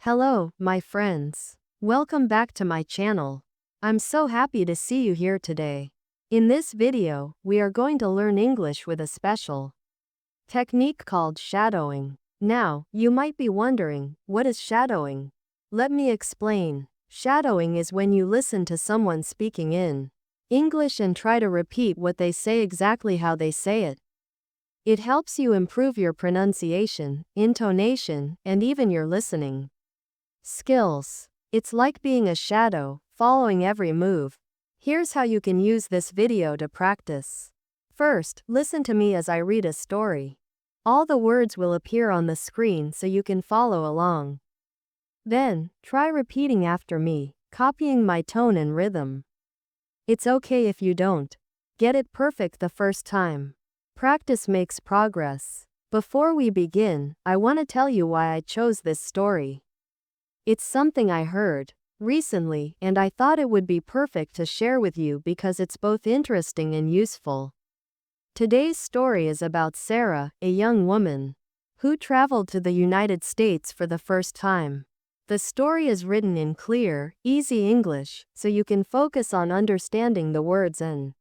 Hello, my friends. Welcome back to my channel. I'm so happy to see you here today. In this video, we are going to learn English with a special technique called shadowing. Now, you might be wondering, what is shadowing? Let me explain. Shadowing is when you listen to someone speaking in English and try to repeat what they say exactly how they say it. It helps you improve your pronunciation, intonation, and even your listening skills. It's like being a shadow, following every move. Here's how you can use this video to practice. First, listen to me as I read a story. All the words will appear on the screen so you can follow along. Then, try repeating after me, copying my tone and rhythm. It's okay if you don't get it perfect the first time. Practice makes progress. Before we begin, I want to tell you why I chose this story. It's something I heard recently, and I thought it would be perfect to share with you because it's both interesting and useful. Today's story is about Sarah, a young woman who traveled to the United States for the first time. The story is written in clear, easy English, so you can focus on understanding the words and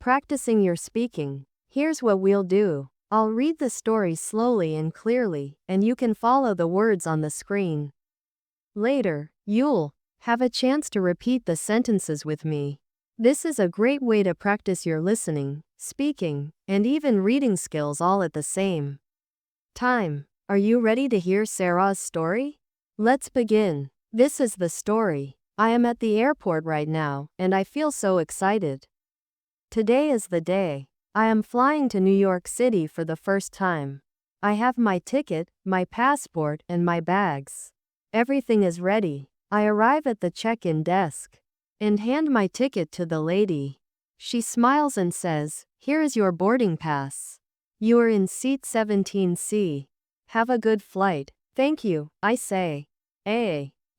practicing your speaking. Here's what we'll do. I'll read the story slowly and clearly, and you can follow the words on the screen. Later, you'll have a chance to repeat the sentences with me. This is a great way to practice your listening, speaking, and even reading skills all at the same time. Are you ready to hear Sarah's story? Let's begin. This is the story. I am at the airport right now, and I feel so excited. Today is the day. I am flying to New York City for the first time. I have my ticket, my passport, and my bags. Everything is ready. I arrive at the check-in desk and hand my ticket to the lady. She smiles and says, "Here is your boarding pass. You are in seat 17C. Have a good flight." "Thank you," I say.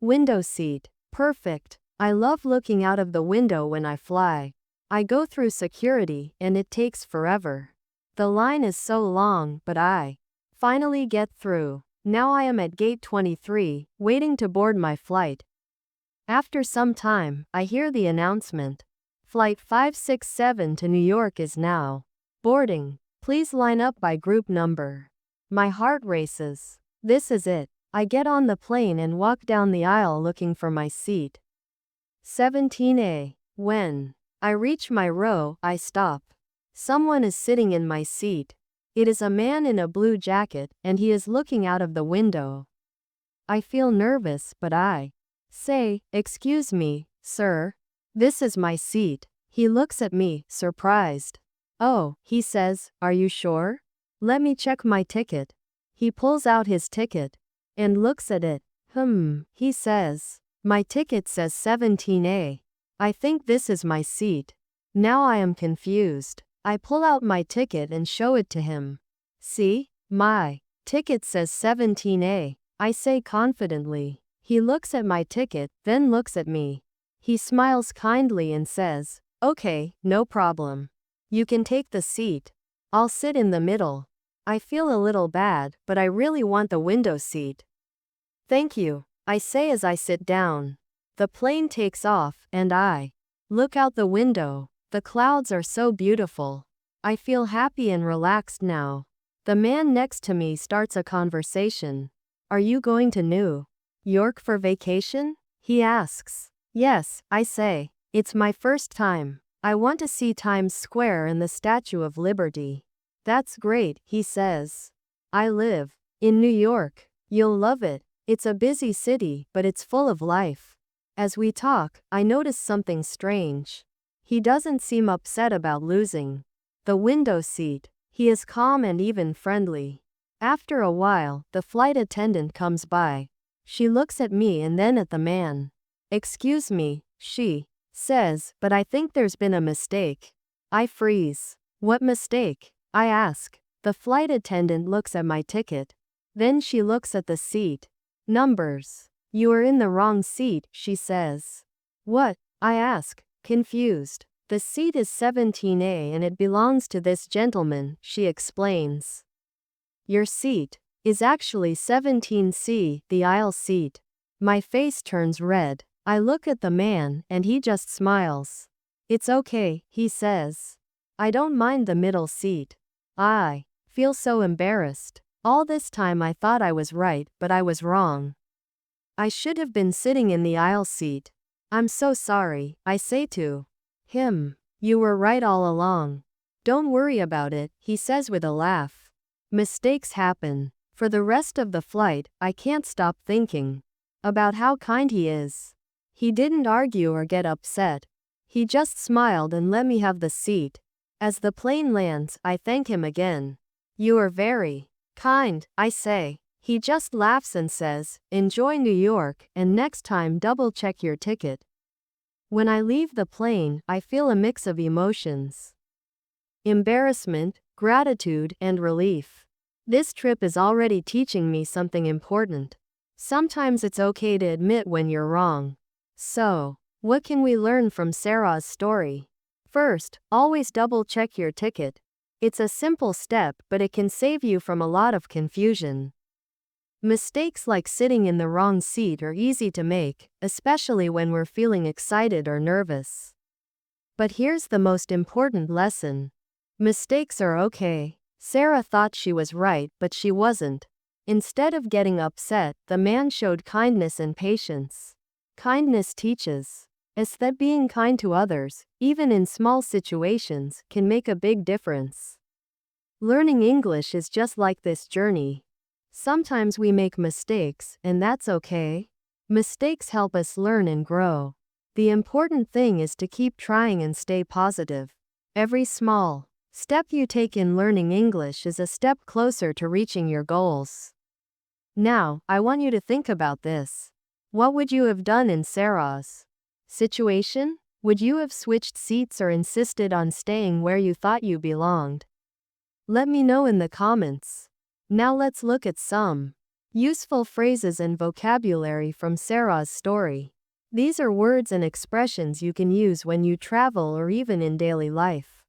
Window seat. Perfect. I love looking out of the window when I fly. I go through security, and it takes forever. The line is so long, but I finally get through. Now I am at gate 23, waiting to board my flight. After some time, I hear the announcement. Flight 567 to New York is now boarding. Please line up by group number. My heart races. This is it. I get on the plane and walk down the aisle looking for my seat. 17A. When I reach my row, I stop. Someone is sitting in my seat. It is a man in a blue jacket, and he is looking out of the window. I feel nervous, but I say, "Excuse me, sir. This is my seat." He looks at me, surprised. "Oh," he says, "are you sure? Let me check my ticket." He pulls out his ticket and looks at it. He says, "My ticket says 17A. I think this is my seat." Now I am confused. I pull out my ticket and show it to him. "See? My ticket says 17A, I say confidently. He looks at my ticket, then looks at me. He smiles kindly and says, "Okay, no problem. You can take the seat. I'll sit in the middle." I feel a little bad, but I really want the window seat. "Thank you," I say as I sit down. The plane takes off, and I look out the window. The clouds are so beautiful. I feel happy and relaxed now. The man next to me starts a conversation. "Are you going to New York for vacation?" he asks. "Yes," I say. "It's my first time. I want to see Times Square and the Statue of Liberty." "That's great," he says. "I live in New York. You'll love it. It's a busy city, but it's full of life." As we talk, I notice something strange. He doesn't seem upset about losing the window seat. He is calm and even friendly. After a while, the flight attendant comes by. She looks at me and then at the man. "Excuse me," she says, "but I think there's been a mistake." I freeze. "What mistake?" I ask. The flight attendant looks at my ticket. Then she looks at the seat numbers. "You are in the wrong seat," she says. "What?" I ask, confused. "The seat is 17A and it belongs to this gentleman," she explains. "Your seat is actually 17C, the aisle seat. My face turns red. I look at the man and he just smiles. It's okay, he says. I don't mind the middle seat. I feel so embarrassed. All this time I thought I was right, but I was wrong. I should have been sitting in the aisle seat. I'm so sorry, I say to him. You were right all along. Don't worry about it, he says with a laugh. Mistakes happen. For the rest of the flight, I can't stop thinking about how kind he is. He didn't argue or get upset. He just smiled and let me have the seat. As the plane lands, I thank him again. You are very kind, I say. He just laughs and says, enjoy New York, and next time double check your ticket. When I leave the plane, I feel a mix of emotions. Embarrassment, gratitude, and relief. This trip is already teaching me something important. Sometimes it's okay to admit when you're wrong. So, what can we learn from Sarah's story? First, always double check your ticket. It's a simple step, but it can save you from a lot of confusion. Mistakes like sitting in the wrong seat are easy to make, especially when we're feeling excited or nervous. But here's the most important lesson. Mistakes are okay. Sarah thought she was right, but she wasn't. Instead of getting upset, the man showed kindness and patience. Kindness teaches us that being kind to others, even in small situations, can make a big difference. Learning English is just like this journey. Sometimes we make mistakes, and that's okay. Mistakes help us learn and grow. The important thing is to keep trying and stay positive. Every small step you take in learning English is a step closer to reaching your goals. Now, I want you to think about this. What would you have done in Sarah's situation? Would you have switched seats or insisted on staying where you thought you belonged? Let me know in the comments. Now let's look at some useful phrases and vocabulary from Sarah's story. These are words and expressions you can use when you travel or even in daily life.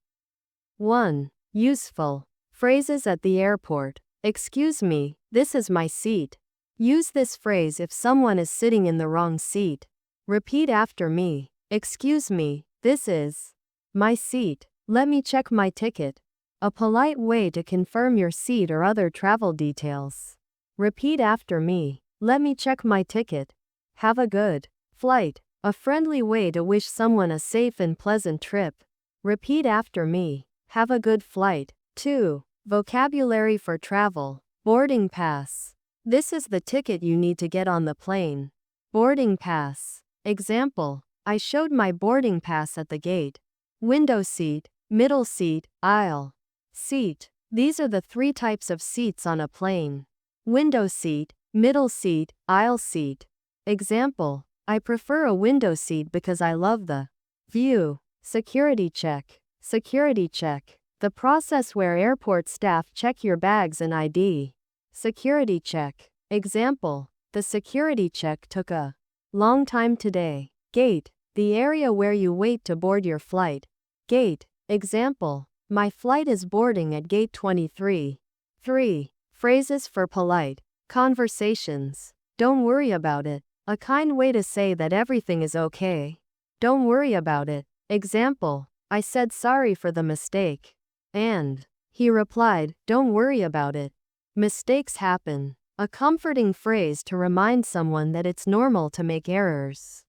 1. Useful phrases at the airport. Excuse me, this is my seat. Use this phrase if someone is sitting in the wrong seat. Repeat after me. Excuse me, this is my seat. Let me check my ticket. A polite way to confirm your seat or other travel details. Repeat after me. Let me check my ticket. Have a good flight. A friendly way to wish someone a safe and pleasant trip. Repeat after me. Have a good flight. 2. Vocabulary for travel. Boarding pass. This is the ticket you need to get on the plane. Boarding pass. Example. I showed my boarding pass at the gate. Window seat, middle seat, aisle seat. These are the 3 types of seats on a plane. Window seat, middle seat, aisle seat. Example. I prefer a window seat because I love the view. Security check. Security check. The process where airport staff check your bags and ID. Security check. Example. The security check took a long time today. Gate. The area where you wait to board your flight. Gate. Example. My flight is boarding at gate 23. 3. Phrases for polite conversations. Don't worry about it. A kind way to say that everything is okay. Don't worry about it. Example. I said sorry for the mistake. And he replied, don't worry about it. Mistakes happen. A comforting phrase to remind someone that it's normal to make errors.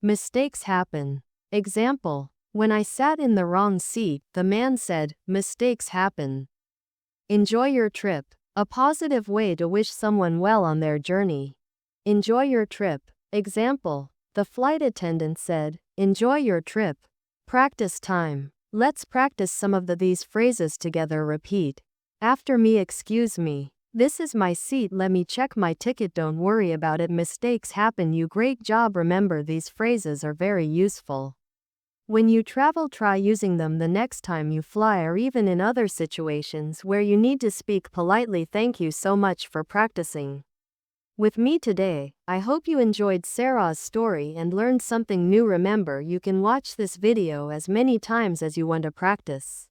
Mistakes happen. Example. When I sat in the wrong seat, the man said, mistakes happen. Enjoy your trip. A positive way to wish someone well on their journey. Enjoy your trip. Example. The flight attendant said, enjoy your trip. Practice time. Let's practice some of these phrases together. Repeat after me. Excuse me. This is my seat. Let me check my ticket. Don't worry about it. Mistakes happen. You great job. Remember, these phrases are very useful. When you travel, try using them the next time you fly or even in other situations where you need to speak politely. Thank you so much for practicing with me today. I hope you enjoyed Sarah's story and learned something new. Remember, you can watch this video as many times as you want to practice.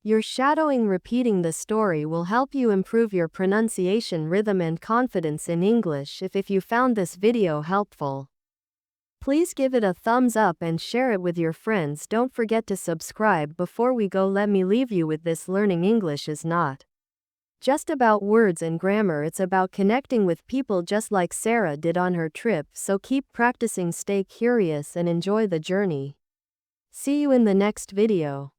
Your shadowing repeating the story will help you improve your pronunciation rhythm and confidence in English. If you found this video helpful, please give it a thumbs up and share it with your friends. Don't forget to subscribe. Before we go, let me leave you with this: learning English is not just about words and grammar, it's about connecting with people just like Sarah did on her trip. So keep practicing, stay curious, and enjoy the journey. See you in the next video.